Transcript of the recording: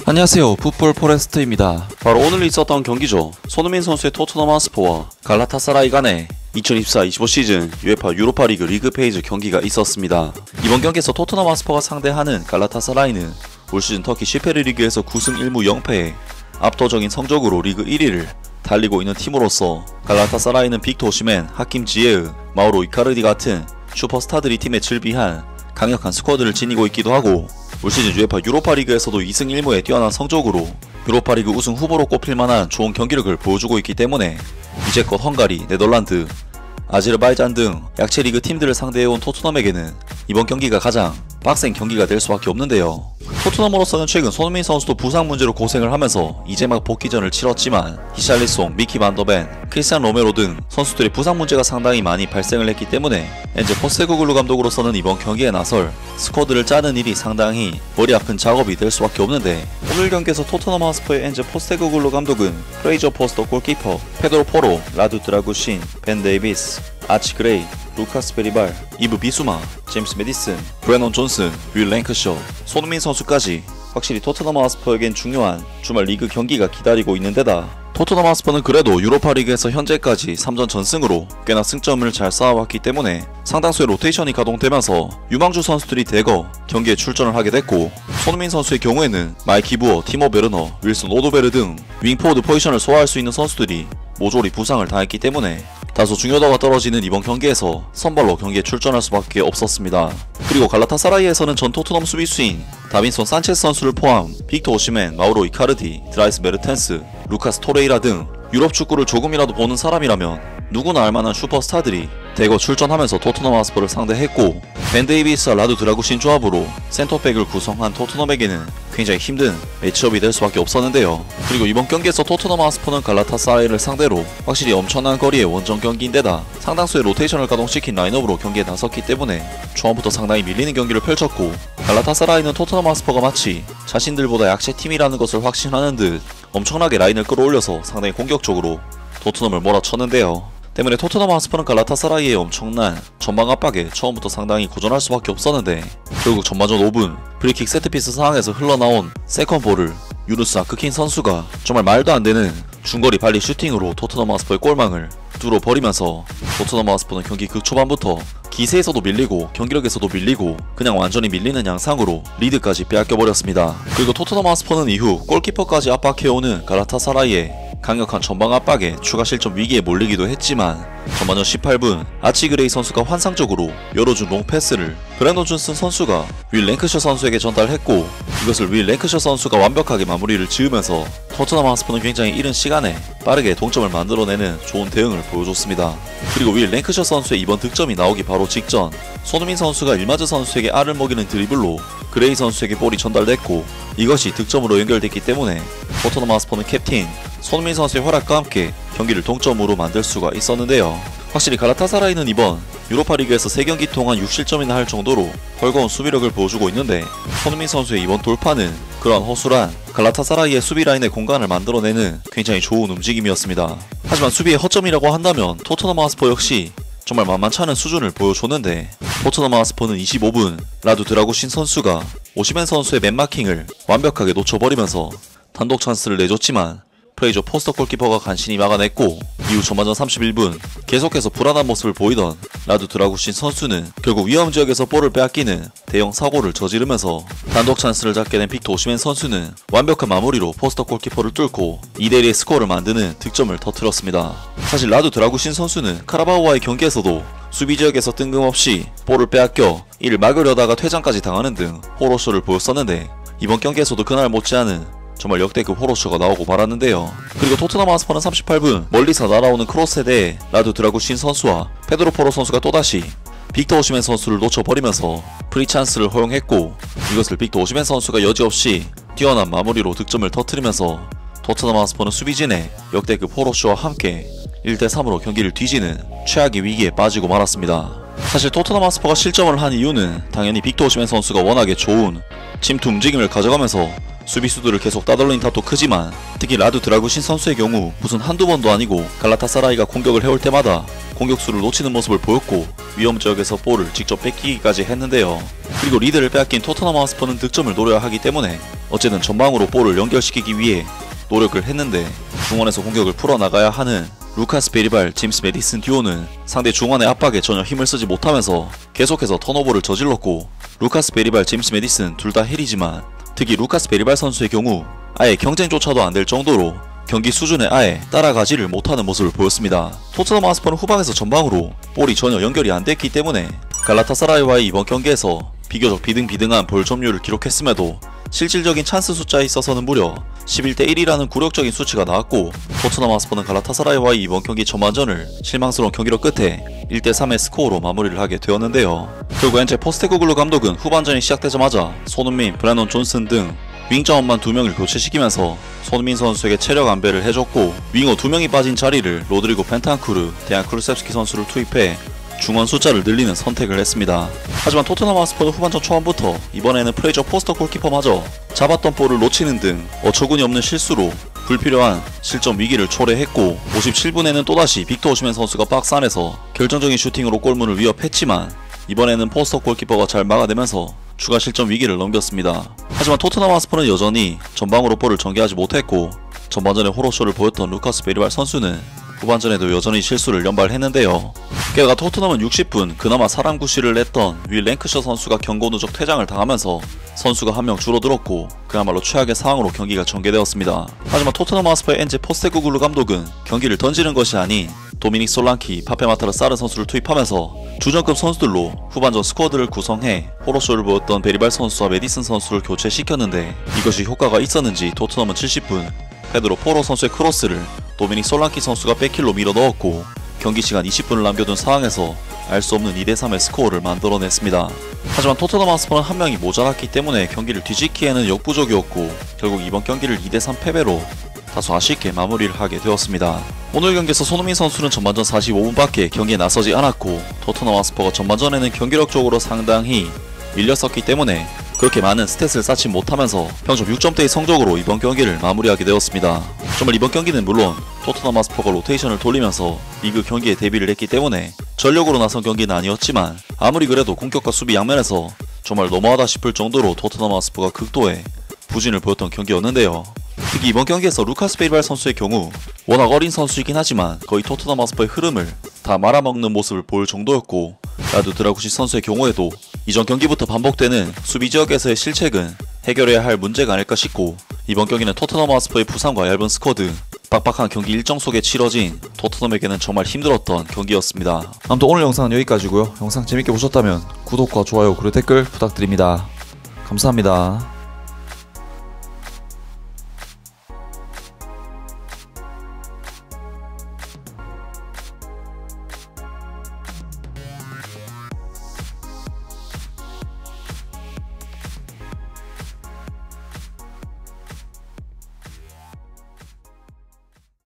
안녕하세요, 풋볼 포레스트입니다. 바로 오늘 있었던 경기죠. 손흥민 선수의 토트넘 핫스퍼와 갈라타사라이 간의 2024-25 시즌 UEFA 유로파리그 리그 페이지 경기가 있었습니다. 이번 경기에서 토트넘 핫스퍼가 상대하는 갈라타사라이는 올 시즌 터키 슈페르리그에서 9승 1무 0패에 압도적인 성적으로 리그 1위를 달리고 있는 팀으로서 갈라타사라이는 빅터 오시멘, 하킴 지에흐, 마우로 이카르디 같은 슈퍼스타들이 팀에 즐비한 강력한 스쿼드를 지니고 있기도 하고, 올 시즌 UEFA 유로파리그에서도 2승 1무의 뛰어난 성적으로 유로파리그 우승 후보로 꼽힐 만한 좋은 경기력을 보여주고 있기 때문에 이제껏 헝가리, 네덜란드, 아제르바이잔 등 약체 리그 팀들을 상대해온 토트넘에게는 이번 경기가 가장 빡센 경기가 될 수밖에 없는데요. 토트넘으로서는 최근 손흥민 선수도 부상 문제로 고생을 하면서 이제 막 복귀전을 치렀지만 히샬리송, 미키 반더벤, 크리스티안 로메로 등 선수들의 부상 문제가 상당히 많이 발생을 했기 때문에 엔제 포스테코글루 감독으로서는 이번 경기에 나설 스쿼드를 짜는 일이 상당히 머리 아픈 작업이 될 수밖에 없는데, 오늘 경기에서 토트넘 핫스퍼의 엔제 포스테코글루 감독은 프레이저 포스터 골키퍼, 페드로 포로, 라두 드라구신, 벤 데이비스, 아치 그레이, 루카스 베리발, 이브 비수마, 제임스 메디슨, 브레넌 존슨, 윌 랭크셔, 손흥민 선수까지 확실히 토트넘 핫스퍼에겐 중요한 주말 리그 경기가 기다리고 있는데다, 토트넘 핫스퍼는 그래도 유로파리그에서 현재까지 3전 전승으로 꽤나 승점을 잘 쌓아왔기 때문에 상당수의 로테이션이 가동되면서 유망주 선수들이 대거 경기에 출전을 하게 됐고, 손흥민 선수의 경우에는 마이키 부어, 티모 베르너, 윌슨 오도베르 등 윙포워드 포지션을 소화할 수 있는 선수들이 모조리 부상을 당했기 때문에 다소 중요도가 떨어지는 이번 경기에서 선발로 경기에 출전할 수밖에 없었습니다. 그리고 갈라타사라이에서는 전 토트넘 수비수인 다빈손 산체스 선수를 포함 빅터 오시멘, 마우로 이카르디, 드라이스 메르텐스, 루카스 토레이라 등 유럽 축구를 조금이라도 보는 사람이라면 누구나 알만한 슈퍼스타들이 대거 출전하면서 토트넘 핫스퍼를 상대했고, 벤 데이비스와 라두 드라구신 조합으로 센터백을 구성한 토트넘에게는 굉장히 힘든 매치업이 될 수밖에 없었는데요. 그리고 이번 경기에서 토트넘 핫스퍼는 갈라타사라이를 상대로 확실히 엄청난 거리의 원정 경기인데다 상당수의 로테이션을 가동시킨 라인업으로 경기에 나섰기 때문에 초반부터 상당히 밀리는 경기를 펼쳤고, 갈라타사라이는 토트넘 핫스퍼가 마치 자신들보다 약체팀이라는 것을 확신하는 듯 엄청나게 라인을 끌어올려서 상당히 공격적으로 토트넘을 몰아쳤는데요. 때문에 토트넘 핫스퍼는 갈라타사라이의 엄청난 전방 압박에 처음부터 상당히 고전할 수밖에 없었는데, 결국 전반전 5분 프리킥 세트피스 상황에서 흘러나온 세컨볼을 유누스 아크킨 선수가 정말 말도 안되는 중거리 발리 슈팅으로 토트넘 핫스퍼의 골망을 뚫어버리면서 토트넘 핫스퍼는 경기 극초반부터 기세에서도 밀리고 경기력에서도 밀리고 그냥 완전히 밀리는 양상으로 리드까지 빼앗겨버렸습니다. 그리고 토트넘 핫스퍼는 이후 골키퍼까지 압박해오는 갈라타사라이의 강력한 전방 압박에 추가 실점 위기에 몰리기도 했지만, 전반전 18분 아치 그레이 선수가 환상적으로 열어준 롱패스를 브레넌 존슨 선수가 윌 랭크셔 선수에게 전달했고, 이것을 윌 랭크셔 선수가 완벽하게 마무리를 지으면서 토트넘 핫스퍼는 굉장히 이른 시간에 빠르게 동점을 만들어내는 좋은 대응을 보여줬습니다. 그리고 윌 랭크셔 선수의 이번 득점이 나오기 바로 직전 손흥민 선수가 일마즈 선수에게 알을 먹이는 드리블로 그레이 선수에게 볼이 전달됐고, 이것이 득점으로 연결됐기 때문에 토트넘 핫스퍼는 캡틴 손흥민 선수의 활약과 함께 경기를 동점으로 만들 수가 있었는데요. 확실히 갈라타사라이는 이번 유로파리그에서 3경기 동안 6실점이나 할 정도로 헐거운 수비력을 보여주고 있는데, 손흥민 선수의 이번 돌파는 그러한 허술한 갈라타사라이의 수비라인의 공간을 만들어내는 굉장히 좋은 움직임이었습니다. 하지만 수비의 허점이라고 한다면 토트넘 핫스퍼 역시 정말 만만치 않은 수준을 보여줬는데, 토트넘 핫스퍼는 25분 라두 드라구신 선수가 오시멘 선수의 맨마킹을 완벽하게 놓쳐버리면서 단독 찬스를 내줬지만 프레이저 포스터 골키퍼가 간신히 막아냈고, 이후 전반전 31분 계속해서 불안한 모습을 보이던 라두 드라구신 선수는 결국 위험지역에서 볼을 빼앗기는 대형 사고를 저지르면서 단독 찬스를 잡게 된 빅터 오시멘 선수는 완벽한 마무리로 포스터 골키퍼를 뚫고 2대1의 스코어를 만드는 득점을 터뜨렸습니다. 사실 라두 드라구신 선수는 카라바오와의 경기에서도 수비지역에서 뜬금없이 볼을 빼앗겨 이를 막으려다가 퇴장까지 당하는 등 호러쇼를 보였었는데, 이번 경기에서도 그날 못지않은 정말 역대급 호러쇼가 나오고 말았는데요. 그리고 토트넘 핫스퍼는 38분 멀리서 날아오는 크로스에 대해 라두 드라구신 선수와 페드로 포로 선수가 또다시 빅터 오시멘 선수를 놓쳐버리면서 프리찬스를 허용했고, 이것을 빅터 오시멘 선수가 여지없이 뛰어난 마무리로 득점을 터뜨리면서 토트넘 핫스퍼는 수비진의 역대급 호러쇼와 함께 1대3으로 경기를 뒤지는 최악의 위기에 빠지고 말았습니다. 사실 토트넘 핫스퍼가 실점을 한 이유는 당연히 빅터 오시멘 선수가 워낙에 좋은 침투 움직임을 가져가면서 수비수들을 계속 따돌린 탓도 크지만 특히 라두 드라구신 선수의 경우 무슨 한두 번도 아니고 갈라타사라이가 공격을 해올 때마다 공격수를 놓치는 모습을 보였고 위험 지역에서 볼을 직접 뺏기기까지 했는데요. 그리고 리드를 빼앗긴 토트넘 하스퍼는 득점을 노려야 하기 때문에 어쨌든 전방으로 볼을 연결시키기 위해 노력을 했는데 중원에서 공격을 풀어나가야 하는 루카스 베리발, 제임스 메디슨 듀오는 상대 중원의 압박에 전혀 힘을 쓰지 못하면서 계속해서 턴오버를 저질렀고 루카스 베리발, 제임스 메디슨 둘 다 헬이지만 특히 루카스 베리발 선수의 경우 아예 경쟁조차도 안 될 정도로 경기 수준에 아예 따라가지를 못하는 모습을 보였습니다. 토트넘 하스퍼는 후방에서 전방으로 볼이 전혀 연결이 안 됐기 때문에 갈라타사라이와의 이번 경기에서 비교적 비등비등한 볼 점유율을 기록했음에도 실질적인 찬스 숫자에 있어서는 무려 11대1이라는 굴욕적인 수치가 나왔고 토트넘 하스퍼는 갈라타사라이와의 이번 경기 전반전을 실망스러운 경기력 끝에 1대3의 스코어로 마무리를 하게 되었는데요. 결국 현재 포스테코글루 감독은 후반전이 시작되자마자 손흥민, 브래넌 존슨 등 윙자원만 2명을 교체시키면서 손흥민 선수에게 체력 안배를 해줬고 윙어 2명이 빠진 자리를 로드리고 펜탄쿠르, 데안 쿠르셉스키 선수를 투입해 중원 숫자를 늘리는 선택을 했습니다. 하지만 토트넘 하스퍼는 후반전 초반부터 이번에는 프레이저 포스터 골키퍼마저 잡았던 볼을 놓치는 등 어처구니 없는 실수로 불필요한 실점 위기를 초래했고 57분에는 또다시 빅터 오시멘 선수가 박스 안에서 결정적인 슈팅으로 골문을 위협했지만 이번에는 포스터 골키퍼가 잘 막아내면서 추가 실점 위기를 넘겼습니다. 하지만 토트넘 하스퍼는 여전히 전방으로 볼을 전개하지 못했고 전반전에 호러쇼를 보였던 루카스 베리발 선수는 후반전에도 여전히 실수를 연발했는데요. 게다가 토트넘은 60분 그나마 사람 구실을 냈던 윌 랭크셔 선수가 경고 누적 퇴장을 당하면서 선수가 한 명 줄어들었고 그야말로 최악의 상황으로 경기가 전개되었습니다. 하지만 토트넘 하스퍼의 엔제 포스테코글루 감독은 경기를 던지는 것이 아닌 도미닉 솔랑키, 파페마타르 사르 선수를 투입하면서 주전급 선수들로 후반전 스쿼드를 구성해 호러쇼를 보였던 베리발 선수와 메디슨 선수를 교체시켰는데 이것이 효과가 있었는지 토트넘은 70분 페드로 포로 선수의 크로스를 도미닉 솔랑키 선수가 백힐로 밀어 넣었고 경기 시간 20분을 남겨둔 상황에서 알 수 없는 2대3의 스코어를 만들어냈습니다. 하지만 토트넘 하스퍼는 한 명이 모자랐기 때문에 경기를 뒤집기에는 역부족이었고 결국 이번 경기를 2대3 패배로 다소 아쉽게 마무리를 하게 되었습니다. 오늘 경기에서 손흥민 선수는 전반전 45분밖에 경기에 나서지 않았고 토트넘 하스퍼가 전반전에는 경기력적으로 상당히 밀렸었기 때문에 그렇게 많은 스탯을 쌓지 못하면서 평점 6점대의 성적으로 이번 경기를 마무리하게 되었습니다. 정말 이번 경기는 물론 토트넘 하스퍼가 로테이션을 돌리면서 리그 경기에 데뷔를 했기 때문에 전력으로 나선 경기는 아니었지만 아무리 그래도 공격과 수비 양면에서 정말 너무하다 싶을 정도로 토트넘 하스퍼가 극도의 부진을 보였던 경기였는데요. 특히 이번 경기에서 루카스 베리발 선수의 경우 워낙 어린 선수이긴 하지만 거의 토트넘 하스퍼의 흐름을 다 말아먹는 모습을 보일 정도였고 라두 드라구시 선수의 경우에도 이전 경기부터 반복되는 수비 지역에서의 실책은 해결해야 할 문제가 아닐까 싶고 이번 경기는 토트넘 하스퍼의 부상과 얇은 스쿼드, 빡빡한 경기 일정 속에 치러진 토트넘에게는 정말 힘들었던 경기였습니다. 아무튼 오늘 영상은 여기까지고요. 영상 재밌게 보셨다면 구독과 좋아요 그리고 댓글 부탁드립니다. 감사합니다.